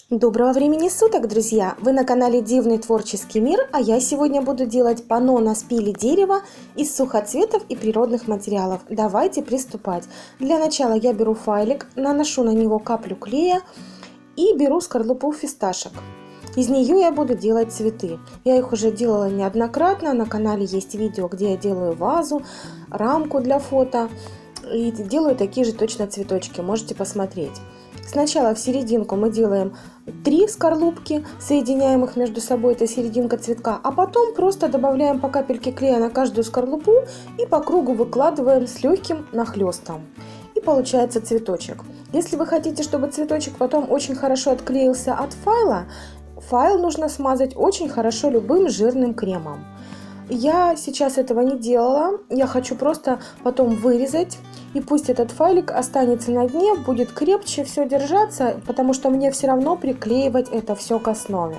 Доброго времени суток, друзья! Вы на канале Дивный творческий мир, а я сегодня буду делать панно на спиле дерева из сухоцветов и природных материалов. Давайте приступать. Для начала я беру файлик, наношу на него каплю клея и беру скорлупу фисташек. Из нее я буду делать цветы. Я их уже делала неоднократно, на канале есть видео, где я делаю вазу, рамку для фото и делаю такие же точно цветочки, можете посмотреть. Сначала в серединку мы делаем 3 скорлупки, соединяем их между собой, это серединка цветка, а потом просто добавляем по капельке клея на каждую скорлупу и по кругу выкладываем с легким нахлестом. И получается цветочек. Если вы хотите, чтобы цветочек потом очень хорошо отклеился от файла, файл нужно смазать очень хорошо любым жирным кремом. Я сейчас этого не делала, я хочу просто потом вырезать, и пусть этот файлик останется на дне, будет крепче все держаться, потому что мне все равно приклеивать это все к основе.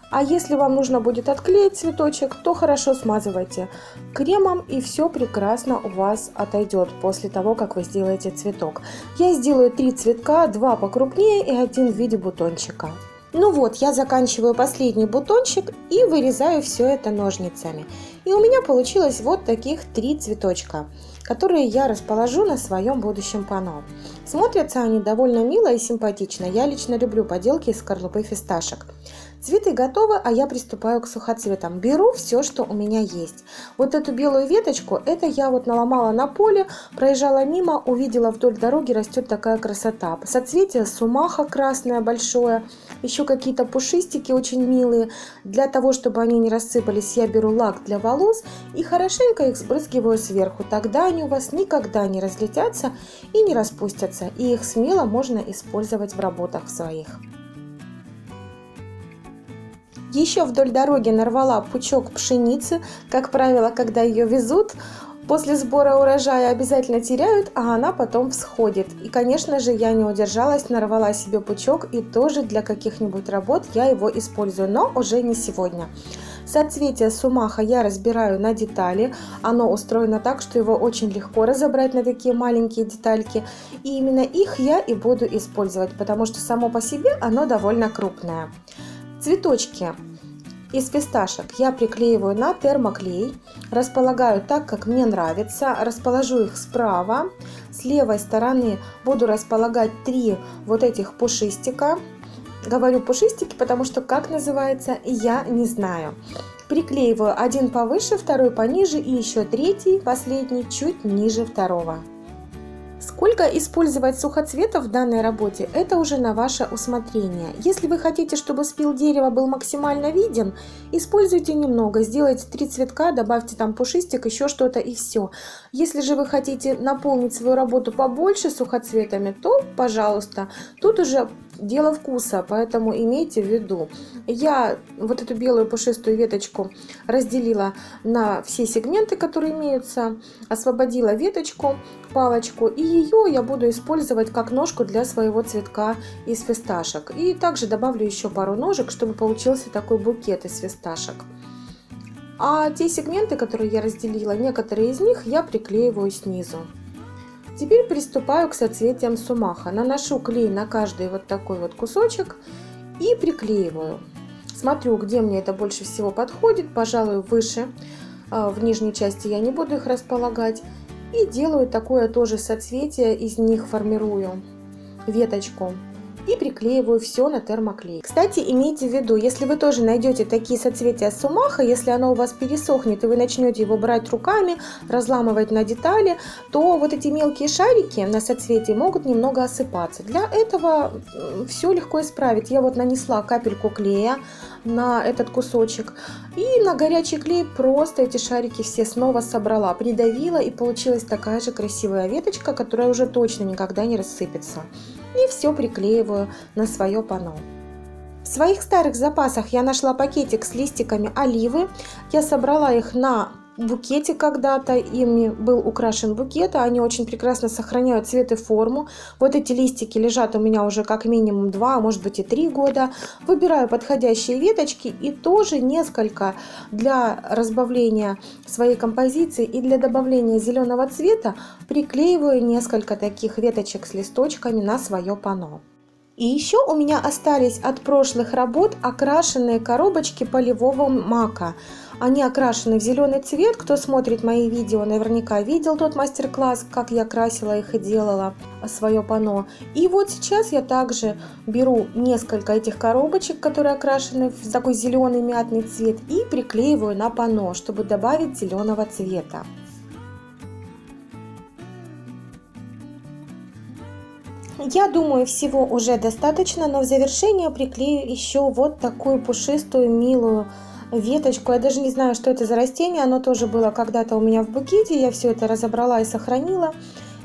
А если вам нужно будет отклеить цветочек, то хорошо смазывайте кремом, и все прекрасно у вас отойдет после того, как вы сделаете цветок. Я сделаю 3 цветка, 2 покрупнее и 1 в виде бутончика. Ну вот, я заканчиваю последний бутончик и вырезаю все это ножницами. И у меня получилось вот таких 3 цветочка, которые я расположу на своем будущем панно. Смотрятся они довольно мило и симпатично. Я лично люблю поделки из скорлупы фисташек. Цветы готовы, а я приступаю к сухоцветам. Беру все, что у меня есть. Вот эту белую веточку, это я вот наломала на поле, проезжала мимо, увидела вдоль дороги растет такая красота. Соцветие сумаха красное большое, еще какие-то пушистики очень милые. Для того, чтобы они не рассыпались, я беру лак для волос и хорошенько их сбрызгиваю сверху. Тогда они у вас никогда не разлетятся и не распустятся. И их смело можно использовать в работах своих. Еще вдоль дороги нарвала пучок пшеницы. Как правило, когда ее везут, после сбора урожая обязательно теряют, а она потом всходит. И, конечно же, я не удержалась, нарвала себе пучок, и тоже для каких-нибудь работ я его использую, но уже не сегодня. Соцветие сумаха я разбираю на детали. Оно устроено так, что его очень легко разобрать на такие маленькие детальки. И именно их я и буду использовать, потому что само по себе оно довольно крупное. Цветочки из фисташек я приклеиваю на термоклей, располагаю так, как мне нравится, расположу их справа, с левой стороны буду располагать 3 вот этих пушистика. Говорю пушистики, потому что как называется, я не знаю. Приклеиваю один повыше, второй пониже и еще третий, последний, чуть ниже второго. Сколько использовать сухоцветов в данной работе, это уже на ваше усмотрение. Если вы хотите, чтобы спил дерева был максимально виден, используйте немного, сделайте 3 цветка, добавьте там пушистик, еще что-то и все. Если же вы хотите наполнить свою работу побольше сухоцветами, то пожалуйста, тут уже дело вкуса, поэтому имейте в виду. Я вот эту белую пушистую веточку разделила на все сегменты, которые имеются, освободила веточку, палочку, и ее я буду использовать как ножку для своего цветка из фисташек. И также добавлю еще пару ножек, чтобы получился такой букет из фисташек. А те сегменты, которые я разделила, некоторые из них я приклеиваю снизу. Теперь приступаю к соцветиям сумаха. Наношу клей на каждый вот такой вот кусочек и приклеиваю. Смотрю, где мне это больше всего подходит, пожалуй, выше. В нижней части я не буду их располагать. И делаю такое тоже соцветие, из них формирую веточку. И приклеиваю все на термоклей. Кстати, имейте в виду, если вы тоже найдете такие соцветия сумаха, если оно у вас пересохнет и вы начнете его брать руками, разламывать на детали, то вот эти мелкие шарики на соцветии могут немного осыпаться. Для этого все легко исправить. Я вот нанесла капельку клея на этот кусочек и на горячий клей просто эти шарики все снова собрала, придавила, и получилась такая же красивая веточка, которая уже точно никогда не рассыпется. И все приклеиваю на свое панно. В своих старых запасах я нашла пакетик с листиками оливы. Я собрала их на букете когда-то, ими был украшен букет, а они очень прекрасно сохраняют цвет и форму. Вот эти листики лежат у меня уже как минимум 2, а может быть и 3 года. Выбираю подходящие веточки и тоже несколько для разбавления своей композиции и для добавления зеленого цвета приклеиваю несколько таких веточек с листочками на свое панно. И еще у меня остались от прошлых работ окрашенные коробочки полевого мака. Они окрашены в зеленый цвет. Кто смотрит мои видео, наверняка видел тот мастер-класс, как я красила их и делала свое панно. И вот сейчас я также беру несколько этих коробочек, которые окрашены в такой зеленый мятный цвет, и приклеиваю на панно, чтобы добавить зеленого цвета. Я думаю, всего уже достаточно, но в завершение приклею еще вот такую пушистую, милую веточку. Я даже не знаю, что это за растение, оно тоже было когда-то у меня в букете, я все это разобрала и сохранила.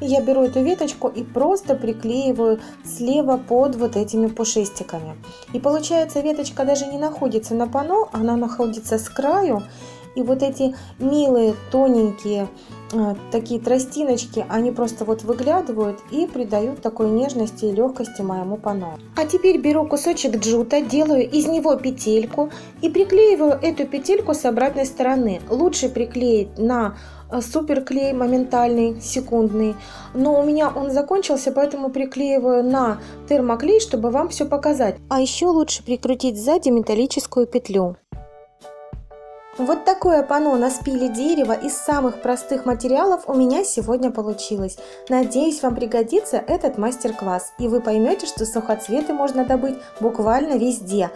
И я беру эту веточку и просто приклеиваю слева под вот этими пушистиками. И получается, веточка даже не находится на панно, она находится с краю. И вот эти милые, тоненькие такие тростиночки, они просто вот выглядывают и придают такой нежности и легкости моему панно. А теперь беру кусочек джута, делаю из него петельку и приклеиваю эту петельку с обратной стороны. Лучше приклеить на суперклей моментальный, секундный, но у меня он закончился, поэтому приклеиваю на термоклей, чтобы вам все показать. А еще лучше прикрутить сзади металлическую петлю. Вот такое панно на спиле дерева из самых простых материалов у меня сегодня получилось. Надеюсь, вам пригодится этот мастер-класс, и вы поймете, что сухоцветы можно добыть буквально везде.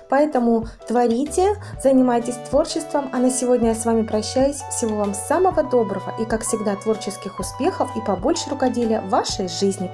Поэтому творите, занимайтесь творчеством, а на сегодня я с вами прощаюсь. Всего вам самого доброго и, как всегда, творческих успехов и побольше рукоделия в вашей жизни.